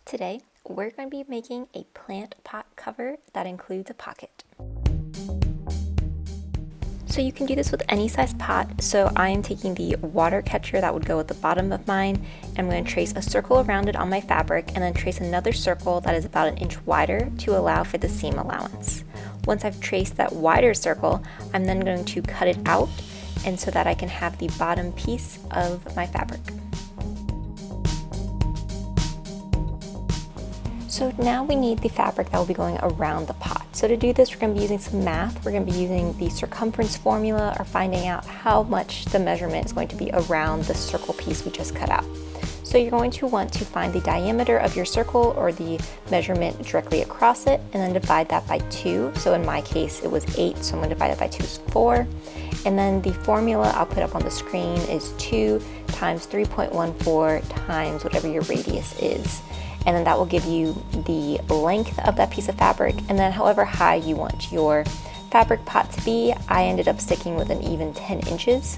Today, we're going to be making a plant pot cover that includes a pocket. So you can do this with any size pot. So I am taking the water catcher that would go at the bottom of mine, and I'm going to trace a circle around it on my fabric and then trace another circle that is about 1 inch wider to allow for the seam allowance. Once I've traced that wider circle, I'm then going to cut it out and so that I can have the bottom piece of my fabric. So now we need the fabric that will be going around the pot. So to do this, we're going to be using some math. We're going to be using the circumference formula or finding out how much the measurement is going to be around the circle piece we just cut out. So you're going to want to find the diameter of your circle or the measurement directly across it and then divide that by 2. So in my case, it was 8, so I'm going to divide it by 2 is 4. And then the formula I'll put up on the screen is 2 times 3.14 times whatever your radius is. And then that will give you the length of that piece of fabric, and then however high you want your fabric pot to be. I ended up sticking with an even 10 inches.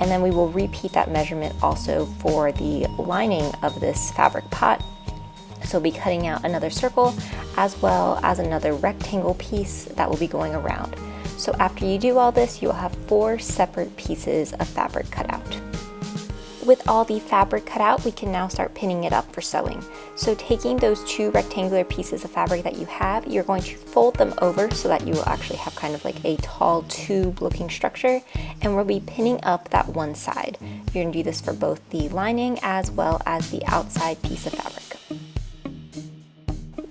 And then we will repeat that measurement also for the lining of this fabric pot. So we'll be cutting out another circle as well as another rectangle piece that will be going around. So after you do all this, you will have 4 separate pieces of fabric cut out. With all the fabric cut out, we can now start pinning it up for sewing. So taking those 2 rectangular pieces of fabric that you have, you're going to fold them over so that you will actually have kind of like a tall tube looking structure, and we'll be pinning up that one side. You're going to do this for both the lining as well as the outside piece of fabric.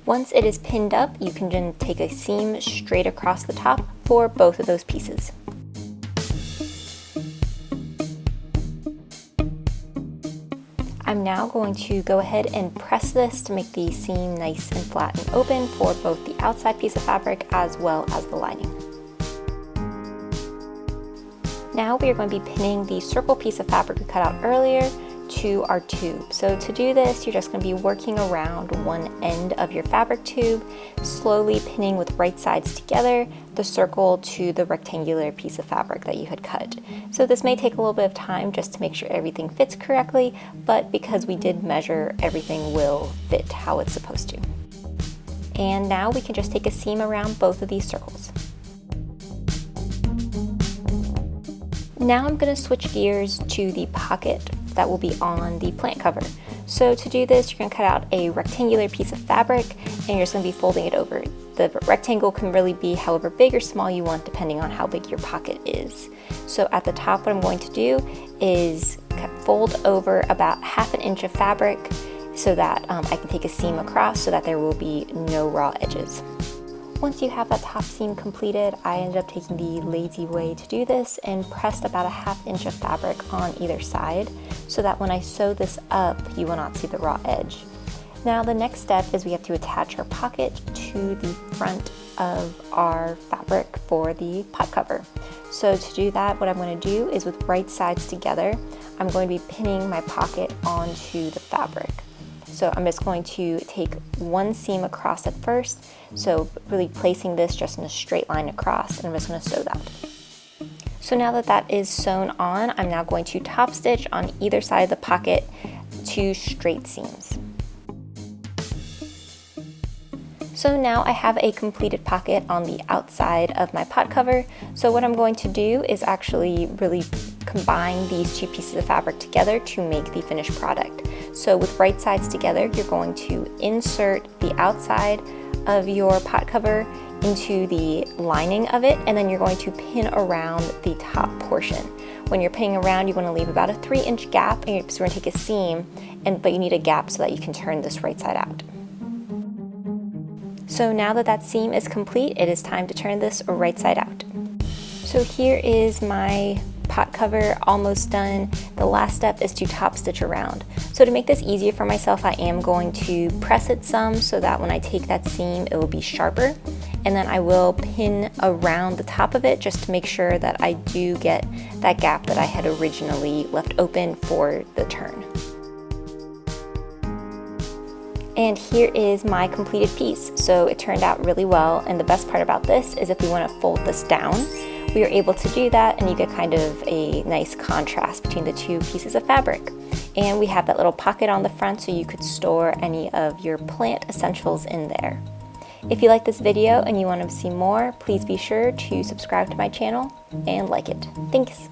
Once it is pinned up, you can then take a seam straight across the top for both of those pieces. I'm now going to go ahead and press this to make the seam nice and flat and open for both the outside piece of fabric as well as the lining. Now we are going to be pinning the circle piece of fabric we cut out earlier to our tube. So to do this, you're just going to be working around one end of your fabric tube, slowly pinning with right sides together the circle to the rectangular piece of fabric that you had cut. So this may take a little bit of time just to make sure everything fits correctly, but because we did measure, everything will fit how it's supposed to. And now we can just take a seam around both of these circles. Now I'm going to switch gears to the pocket that will be on the plant cover. So to do this, you're going to cut out a rectangular piece of fabric and you're just going to be folding it over. The rectangle can really be however big or small you want depending on how big your pocket is. So at the top, what I'm going to do is fold over about 1/2 inch of fabric so that I can take a seam across so that there will be no raw edges. Once you have that top seam completed, I ended up taking the lazy way to do this and pressed about 1/2 inch of fabric on either side so that when I sew this up, you will not see the raw edge. Now the next step is we have to attach our pocket to the front of our fabric for the pot cover. So to do that, what I'm going to do is with right sides together, I'm going to be pinning my pocket onto the fabric. So I'm just going to take one seam across at first, so really placing this just in a straight line across, and I'm just going to sew that. So now that that is sewn on, I'm now going to top stitch on either side of the pocket 2 straight seams. So now I have a completed pocket on the outside of my pot cover. So what I'm going to do is actually really combine these 2 pieces of fabric together to make the finished product. So with right sides together, you're going to insert the outside of your pot cover into the lining of it, and then you're going to pin around the top portion. When you're pinning around, you want to leave about a 3-inch gap, and you're just going to take a seam, but you need a gap so that you can turn this right side out. So now that that seam is complete, it is time to turn this right side out. So here is my pot cover almost done. The last step is to top stitch around. So to make this easier for myself, I am going to press it some so that when I take that seam, it will be sharper. And then I will pin around the top of it just to make sure that I do get that gap that I had originally left open for the turn. And here is my completed piece. So it turned out really well, and the best part about this is if we want to fold this down, we are able to do that, and you get kind of a nice contrast between the 2 pieces of fabric. And we have that little pocket on the front so you could store any of your plant essentials in there. If you like this video and you want to see more, please be sure to subscribe to my channel and like it. Thanks!